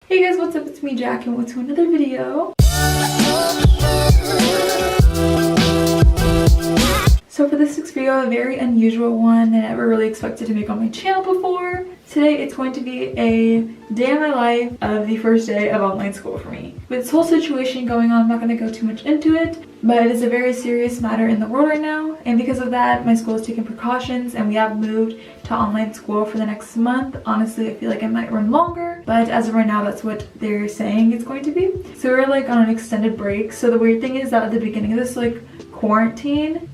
Hey guys, what's up? It's me, Jack, and welcome to another video. So for this week's video, a very unusual one that I never really expected to make on my channel before. Today it's going to be a day in my life of the first day of online school for me. With this whole situation going on, I'm not going to go too much into it, but it is a very serious matter in the world right now, and because of that, my school is taking precautions and we have moved to online school for the next month. Honestly, I feel like it might run longer, but as of right now, that's what they're saying it's going to be. So we're like on an extended break. So the weird thing is that at the beginning of this quarantine,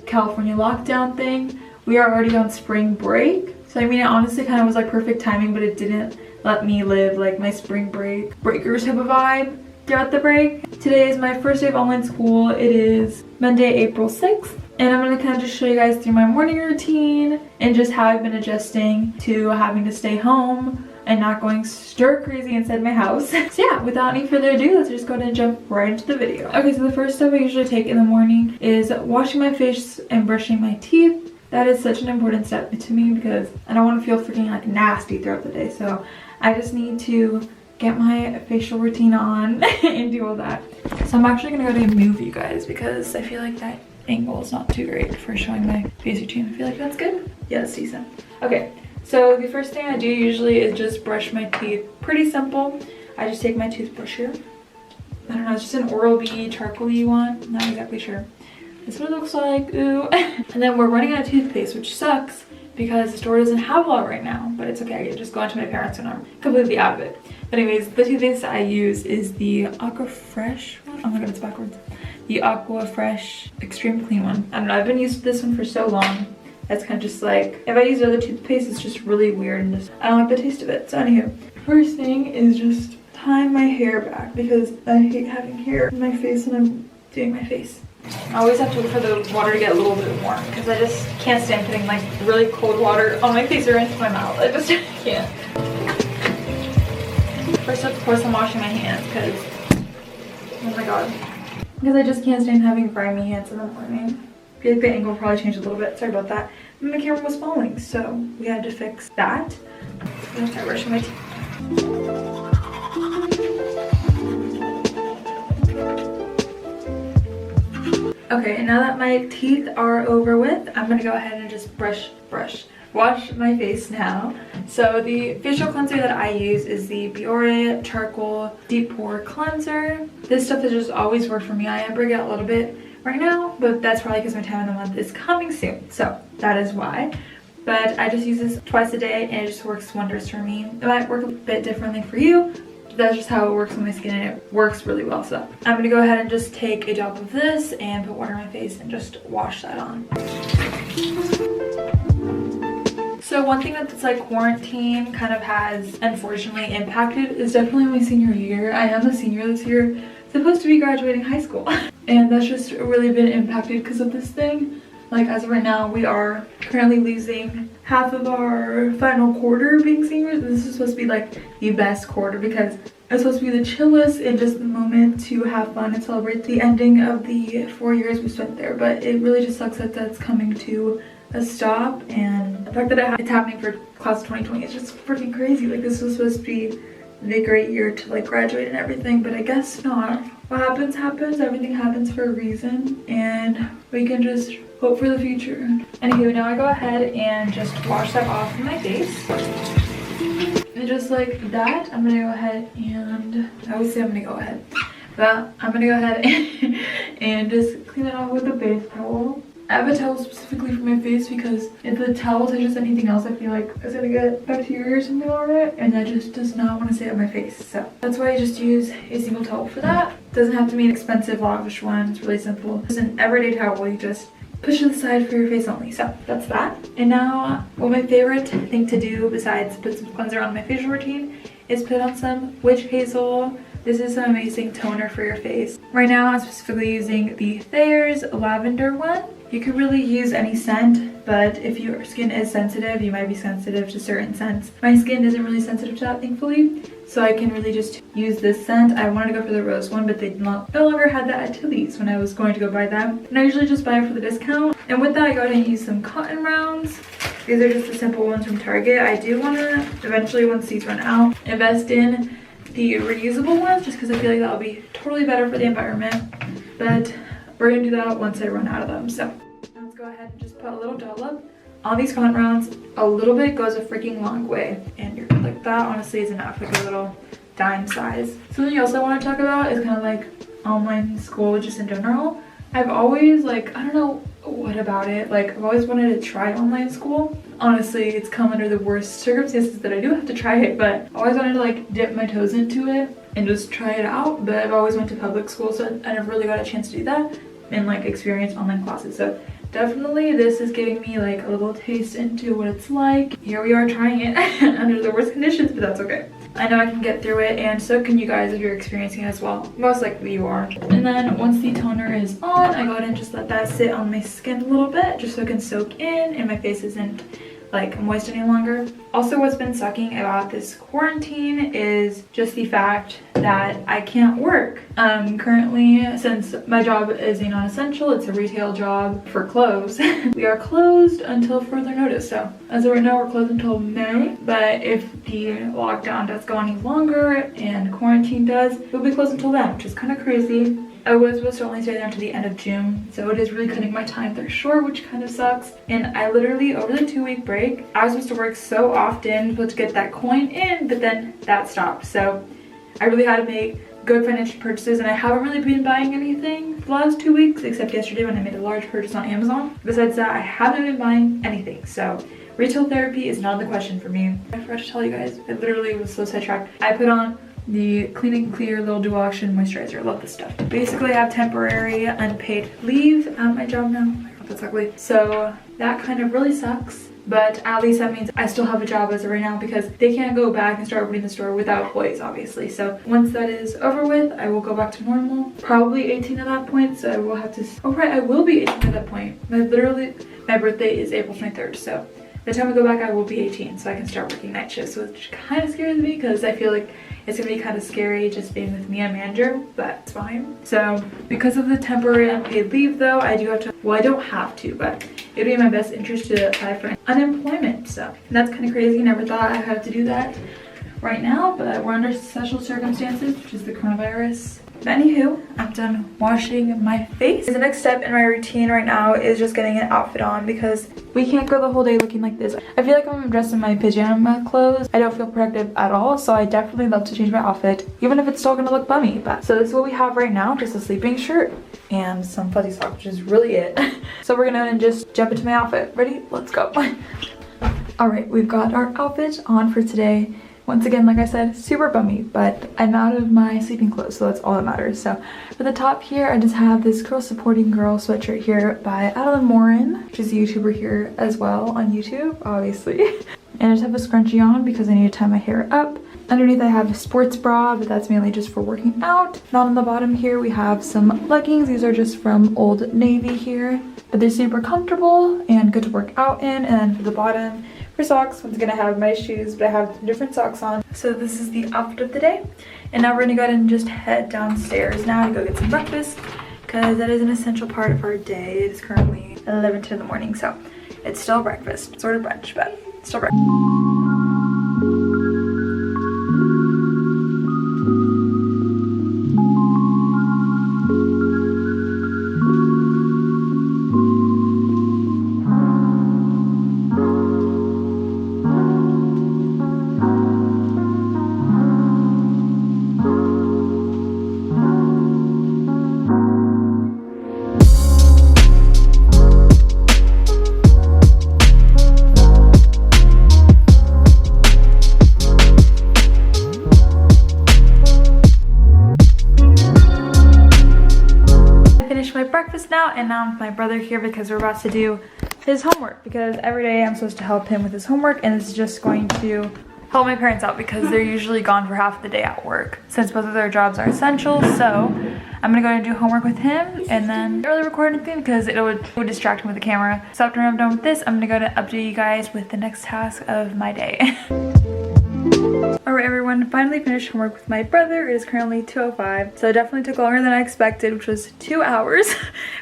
California lockdown thing, we are already on spring break. So I mean, it honestly kind of was perfect timing, but it didn't let me live my spring breakers type of vibe throughout the break. Today is my first day of online school. It is Monday, April 6th. And I'm going to kind of just show you guys through my morning routine and just how I've been adjusting to having to stay home and not going stir crazy inside my house. So yeah, without any further ado, let's just go ahead and jump right into the video. Okay, so the first step I usually take in the morning is washing my face and brushing my teeth. That is such an important step to me because I don't want to feel freaking nasty throughout the day. So I just need to get my facial routine on and do all that. So I'm actually going to go to move you guys because I feel like that angle is not too great for showing my face routine. I feel like that's good. Yeah, it's decent. Okay, so the first thing I do usually is just brush my teeth. Pretty simple. I just take my toothbrush here. I don't know, it's just an Oral-B charcoal-y one. I'm not exactly sure. This is what it looks like. Ooh. And then we're running out of toothpaste, which sucks because the store doesn't have a lot right now, but it's okay. I just go into my parents' and I'm completely out of it. But anyways, the toothpaste that I use is the Aqua Fresh one. Oh my god, it's backwards. The Aqua Fresh Extreme Clean one. I don't know, I've been used to this one for so long. That's kind of just if I use other toothpaste, it's just really weird and I don't like the taste of it. So anywho, first thing is just tying my hair back because I hate having hair in my face when I'm doing my face. I always have to wait for the water to get a little bit warm because I just can't stand putting really cold water on my face or into my mouth. I just can't. First, of course, I'm washing my hands because, oh my god, because I just can't stand having grimy hands in the morning. I feel like the angle probably changed a little bit. Sorry about that. And my camera was falling, so we had to fix that. I'm gonna start brushing my teeth. Okay, and now that my teeth are over with, I'm gonna go ahead and just wash my face now. So the facial cleanser that I use is the Biore Charcoal Deep Pore Cleanser. This stuff has just always worked for me. I am breaking out a little bit right now, but that's probably because my time of the month is coming soon. So that is why. But I just use this twice a day and it just works wonders for me. It might work a bit differently for you. That's just how it works on my skin and it works really well. So I'm gonna go ahead and just take a drop of this and put water on my face and just wash that on. So one thing that this quarantine kind of has unfortunately impacted is definitely my senior year. I am a senior this year, supposed to be graduating high school. And that's just really been impacted because of this thing. As of right now, we are currently losing half of our final quarter being seniors. This is supposed to be the best quarter because it's supposed to be the chillest and just the moment to have fun and celebrate the ending of the 4 years we spent there. But it really just sucks that that's coming to a stop, and the fact that it's happening for class of 2020 is just freaking crazy. This was supposed to be the great year to graduate and everything, but I guess not. What happens happens. Everything happens for a reason, and we can just hope for the future. Anywho, now I go ahead and just wash that off of my face. And just like that, I'm gonna go ahead and, I always say I'm gonna go ahead, but I'm gonna go ahead and just clean it off with a base towel. I have a towel specifically for my face because if the towel touches anything else, I feel like it's gonna get bacteria or something on it, and that just does not want to stay on my face. So that's why I just use a single towel for that. Doesn't have to be an expensive, lavish one. It's really simple. It's an everyday towel. You just push it aside for your face only. So that's that. And now, my favorite thing to do besides put some cleanser on my facial routine is put on some witch hazel. This is an amazing toner for your face. Right now, I'm specifically using the Thayer's lavender one. You could really use any scent, but if your skin is sensitive, you might be sensitive to certain scents. My skin isn't really sensitive to that, thankfully, so I can really just use this scent. I wanted to go for the rose one, but they no longer had that at Tilly's when I was going to go buy them. And I usually just buy it for the discount. And with that, I go ahead and use some cotton rounds. These are just the simple ones from Target. I do want to eventually, once these run out, invest in the reusable ones just because I feel like that'll be totally better for the environment. But we're gonna do that once I run out of them. So let's go ahead and just put a little dollop on these font rounds. A little bit goes a freaking long way, and you're like, that honestly is enough, like a little dime size. Something else I want to talk about is kind of like online school just in general. I've always, like, I don't know what about it, like I've always wanted to try online school. Honestly, it's come under the worst circumstances that I do have to try it, but I always wanted to like dip my toes into it and just try it out. But I've always went to public school, so I never really got a chance to do that and like experience online classes. So definitely this is giving me like a little taste into what it's like. Here we are trying it under the worst conditions, but that's okay. I know I can get through it, and so can you guys if you're experiencing it as well. Most likely you are. And then once the toner is on, I go ahead and just let that sit on my skin a little bit just so it can soak in and my face isn't like moist any longer. Also, what's been sucking about this quarantine is just the fact that I can't work. Currently, since my job is a non-essential, it's a retail job for clothes, we are closed until further notice. So as of right now, we're closed until May, but if the lockdown does go any longer and quarantine does, we'll be closed until then, which is kind of crazy. I was supposed to only stay there until the end of June, so it is really cutting my time there short, which kind of sucks. And I literally, over the 2-week break, I was supposed to work so often to get that coin in, but then that stopped. So I really had to make good financial purchases, and I haven't really been buying anything for the last 2 weeks, except yesterday when I made a large purchase on Amazon. Besides that, I haven't been buying anything, so retail therapy is not the question for me. I forgot to tell you guys, I literally was so sidetracked. I put on the Clean and Clear Little Dual Action Moisturizer. I love this stuff. Basically, I have temporary unpaid leave at my job now. Oh my god, that's ugly. So that kind of really sucks. But at least that means I still have a job as of right now, because they can't go back and start opening the store without employees, obviously. So once that is over with, I will go back to normal. Probably 18 at that point, so I will have to... Oh right, I will be 18 at that point. My birthday is April 23rd, so by the time I go back, I will be 18, so I can start working night shifts, which kind of scares me because I feel like it's gonna be kind of scary just being with me and manager, but it's fine. So because of the temporary unpaid leave though, I do have to, well, I don't have to, but it'd be in my best interest to apply for unemployment. So that's kind of crazy. Never thought I'd have to do that right now, but we're under special circumstances, which is the coronavirus. But anywho, I'm done washing my face. The next step in my routine right now is just getting an outfit on, because we can't go the whole day looking like this. I feel like when I'm dressed in my pajama clothes, I don't feel productive at all, so I definitely love to change my outfit, even if it's still gonna look bummy. But so this is what we have right now, just a sleeping shirt and some fuzzy socks, which is really it. So we're gonna just jump into my outfit. Ready? Let's go. All right, we've got our outfit on for today. Once again, like I said, super bummy, but I'm out of my sleeping clothes, so that's all that matters. So for the top here, I just have this Girl Supporting Girl sweatshirt here by Adeline Morin, which is a YouTuber here as well on YouTube, obviously. And I just have a scrunchie on because I need to tie my hair up. Underneath I have a sports bra, but that's mainly just for working out. And on the bottom here, we have some leggings. These are just from Old Navy here, but they're super comfortable and good to work out in. And then for the bottom, for socks, once again I have my shoes, but I have different socks on. So this is the outfit of the day. And now we're gonna go ahead and just head downstairs now to go get some breakfast, because that is an essential part of our day. It is currently 11:10 in the morning, so it's still breakfast, sort of brunch, but still breakfast. Now, and now I'm with my brother here because we're about to do his homework, because every day I'm supposed to help him with his homework, and it's just going to help my parents out because they're usually gone for half the day at work since both of their jobs are essential. So I'm gonna go and do homework with him, and then not really record anything because it would distract me with the camera. So after I'm done with this, I'm gonna go to update you guys with the next task of my day. Alright everyone, finally finished homework with my brother. It is currently 2:05, so it definitely took longer than I expected, which was 2 hours,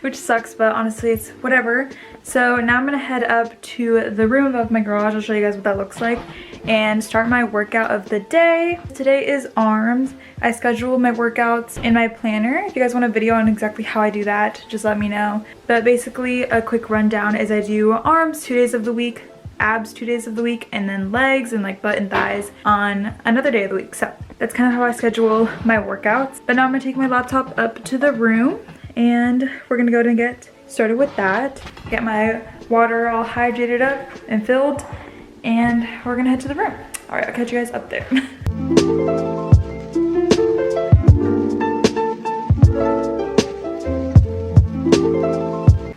which sucks, but honestly it's whatever. So now I'm gonna head up to the room above my garage. I'll show you guys what that looks like and start my workout of the day. Today is arms. I schedule my workouts in my planner. If you guys want a video on exactly how I do that, just let me know. But basically a quick rundown is I do arms 2 days of the week, abs 2 days of the week, and then legs and like butt and thighs on another day of the week. So that's kind of how I schedule my workouts. But now I'm gonna take my laptop up to the room and we're gonna go and get started with that. Get my water all hydrated up and filled, and we're gonna head to the room. All right, I'll catch you guys up there.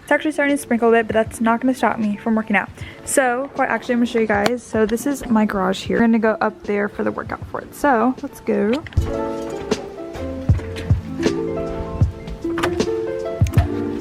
It's actually starting to sprinkle a bit, but that's not gonna stop me from working out. So, quite actually, I'm gonna show you guys. So this is my garage here. We're gonna go up there for the workout for it. So, let's go.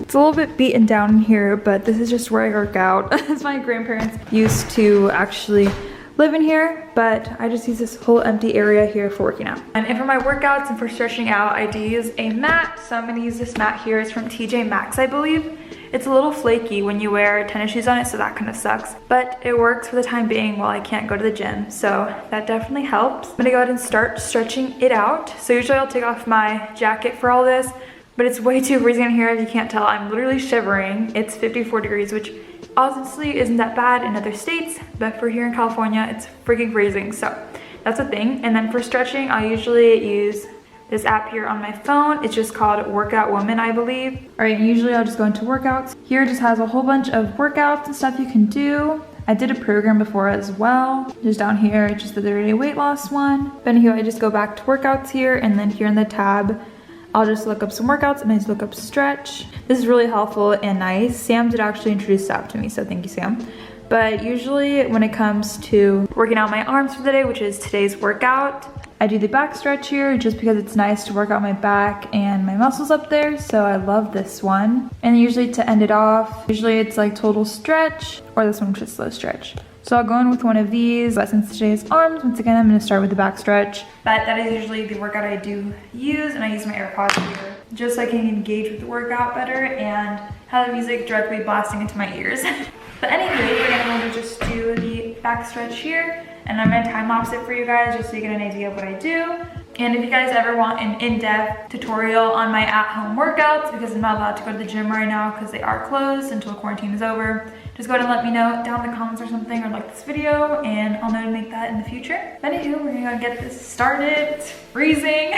It's a little bit beaten down in here, but this is just where I work out. As my grandparents used to actually live in here, but I just use this whole empty area here for working out. And for my workouts and for stretching out, I do use a mat. So I'm gonna use this mat here. It's from TJ Maxx, I believe. It's a little flaky when you wear tennis shoes on it, so that kind of sucks. But it works for the time being while I can't go to the gym, so that definitely helps. I'm gonna go ahead and start stretching it out. So usually I'll take off my jacket for all this, but it's way too freezing in here. If you can't tell, I'm literally shivering. It's 54 degrees, which honestly isn't that bad in other states, but for here in California, it's freaking freezing. So that's a thing. And then for stretching, I usually use this app here on my phone. It's just called Workout Woman, I believe. All right, usually I'll just go into workouts. Here it just has a whole bunch of workouts and stuff you can do. I did a program before as well. Just down here, it's just the 30-day weight loss one. But anyway, I just go back to workouts here, and then here in the tab, I'll just look up some workouts and I just look up stretch. This is really helpful and nice. Sam did actually introduce this app to me, so thank you, Sam. But usually when it comes to working out my arms for the day, which is today's workout, I do the back stretch here just because it's nice to work out my back and my muscles up there, so I love this one. And usually to end it off, usually it's like total stretch, or this one just slow stretch. So I'll go in with one of these, but since today is arms, once again, I'm gonna start with the back stretch. But that is usually the workout I do use, and I use my AirPods here just so I can engage with the workout better and have the music directly blasting into my ears. But anyway, we're gonna just do the back stretch here, and I'm gonna time lapse it for you guys just so you get an idea of what I do. And if you guys ever want an in-depth tutorial on my at-home workouts, because I'm not allowed to go to the gym right now because they are closed until quarantine is over, just go ahead and let me know down in the comments or something, or like this video, and I'll know to make that in the future. But anywho, we're gonna go get this started. It's freezing.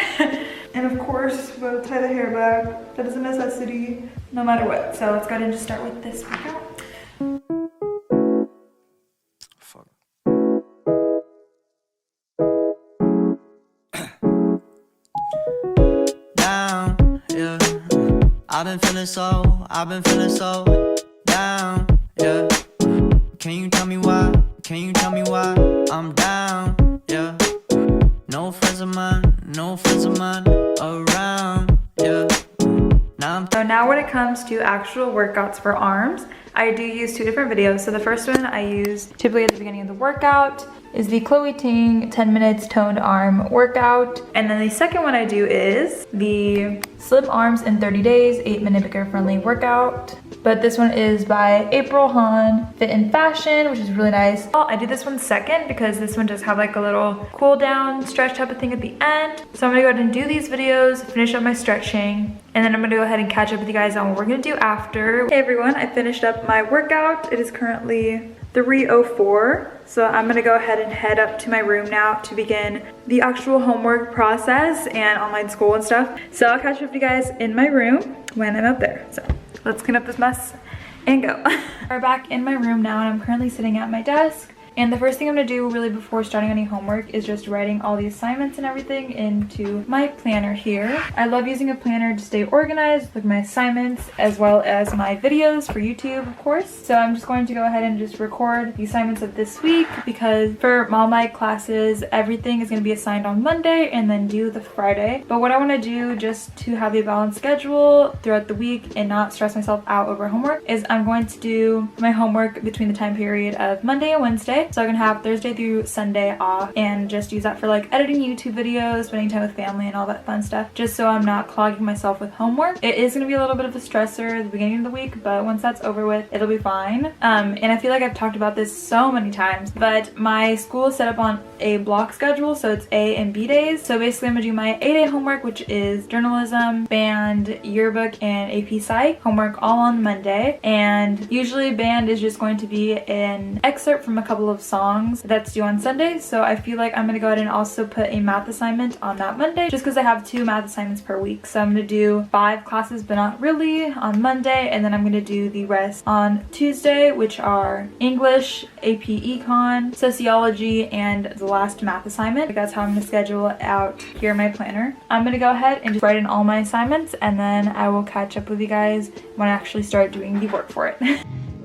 And of course, we'll tie the hair back. That is a necessity no matter what. So let's go ahead and just start with this workout. I've been feeling so down, yeah. Can you tell me why? Can you tell me why I'm down, yeah? No friends of mine around, yeah. So now when it comes to actual workouts for arms, I do use 2 different videos. So the first one I use typically at the beginning of the workout is the Chloe Ting 10 minutes toned arm workout. And then the second one I do is the Slim Arms in 30 Days 8-minute beginner friendly workout. But this one is by April Han Fit and Fashion, which is really nice. I do this one second because this one does have like a little cool down stretch type of thing at the end. So I'm gonna go ahead and do these videos, finish up my stretching, and then I'm gonna go ahead and catch up with you guys on what we're gonna do after. Hey everyone, I finished up my workout. It is currently 3:04. So I'm gonna go ahead and head up to my room now to begin the actual homework process and online school and stuff. So I'll catch up with you guys in my room when I'm up there. So let's clean up this mess and go. We're back in my room now, and I'm currently sitting at my desk. And the first thing I'm gonna do really before starting any homework is just writing all the assignments and everything into my planner here. I love using a planner to stay organized with my assignments as well as my videos for YouTube, of course. So I'm just going to go ahead and just record the assignments of this week, because for all my classes, everything is gonna be assigned on Monday and then due the Friday. But what I wanna do just to have a balanced schedule throughout the week and not stress myself out over homework is I'm going to do my homework between the time period of Monday and Wednesday. Thursday. So I'm gonna have Thursday through Sunday off and just use that for like editing YouTube videos, spending time with family and all that fun stuff, just so I'm not clogging myself with homework. It is gonna be a little bit of a stressor at the beginning of the week, but once that's over with, it'll be fine. And I feel like I've talked about this so many times, but my school is set up on a block schedule, so it's A and B days. So basically I'm gonna do my A-day homework, which is journalism, band, yearbook, and AP Psych homework all on Monday. And usually band is just going to be an excerpt from a couple of songs that's due on Sunday. So I feel like I'm gonna go ahead and also put a math assignment on that Monday, just because I have 2 math assignments per week. So I'm gonna do 5 classes, but not really, on Monday, and then I'm gonna do the rest on Tuesday, which are English, AP Econ, Sociology, and the last math assignment. That's how I'm gonna schedule it out here in my planner. I'm gonna go ahead and just write in all my assignments, and then I will catch up with you guys when I actually start doing the work for it.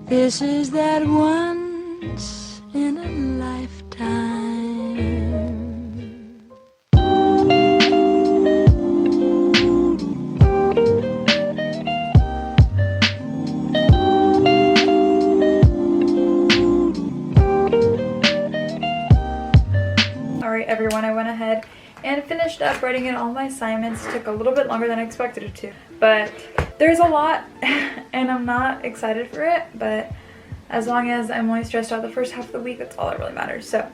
This is that once in a lifetime. Alright everyone, I went ahead and finished up writing in all my assignments. It took a little bit longer than I expected it to, but there's a lot and I'm not excited for it, but as long as I'm only stressed out the first half of the week, that's all that really matters. So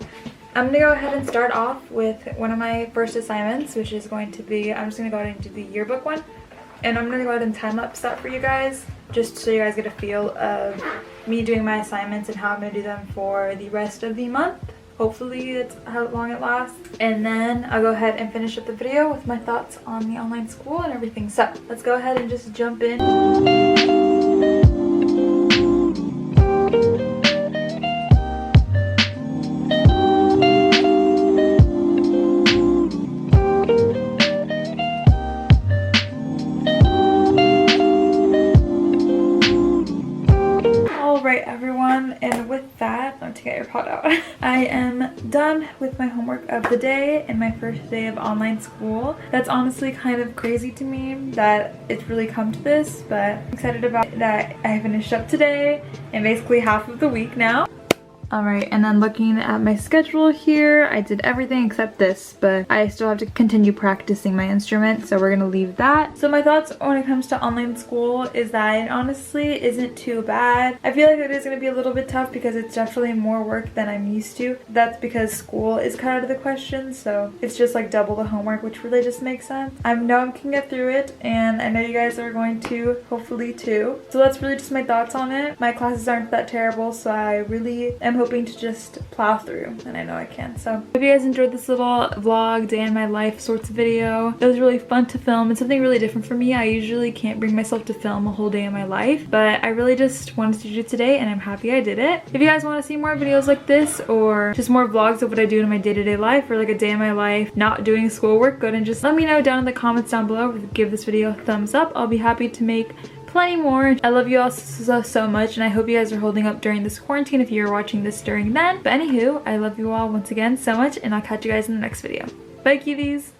I'm gonna go ahead and start off with one of my first assignments, which is going to be, I'm just gonna go ahead and do the yearbook one, and I'm gonna go ahead and time lapse that for you guys, just so you guys get a feel of me doing my assignments and how I'm gonna do them for the rest of the month. Hopefully it's how long it lasts. And then I'll go ahead and finish up the video with my thoughts on the online school and everything. So let's go ahead and just jump in. Alright everyone, and with that, let me take out your pot out. I am done with my homework of the day and my first day of online school. That's honestly kind of crazy to me that it's really come to this, but I'm excited about that I finished up today and basically half of the week now. Alright, and then looking at my schedule here, I did everything except this, but I still have to continue practicing my instrument, so we're gonna leave that. So my thoughts when it comes to online school is that it honestly isn't too bad. I feel like it is gonna be a little bit tough because it's definitely more work than I'm used to. That's because school is cut out of the question, so it's just like double the homework, which really just makes sense. I know I can get through it, and I know you guys are going to, hopefully too. So that's really just my thoughts on it. My classes aren't that terrible, so I really am hoping to just plow through, and I know I can. So hope you guys enjoyed this little vlog, day in my life sorts of video. It was really fun to film. It's something really different for me. I usually can't bring myself to film a whole day in my life, but I really just wanted to do it today, and I'm happy I did it. If you guys want to see more videos like this, or just more vlogs of what I do in my day-to-day life, or like a day in my life not doing schoolwork, go ahead and just let me know down in the comments down below. Give this video a thumbs up. I'll be happy to make plenty more. I love you all so much, and I hope you guys are holding up during this quarantine if you're watching this during then. But anywho, I love you all once again so much, and I'll catch you guys in the next video. Bye cuties!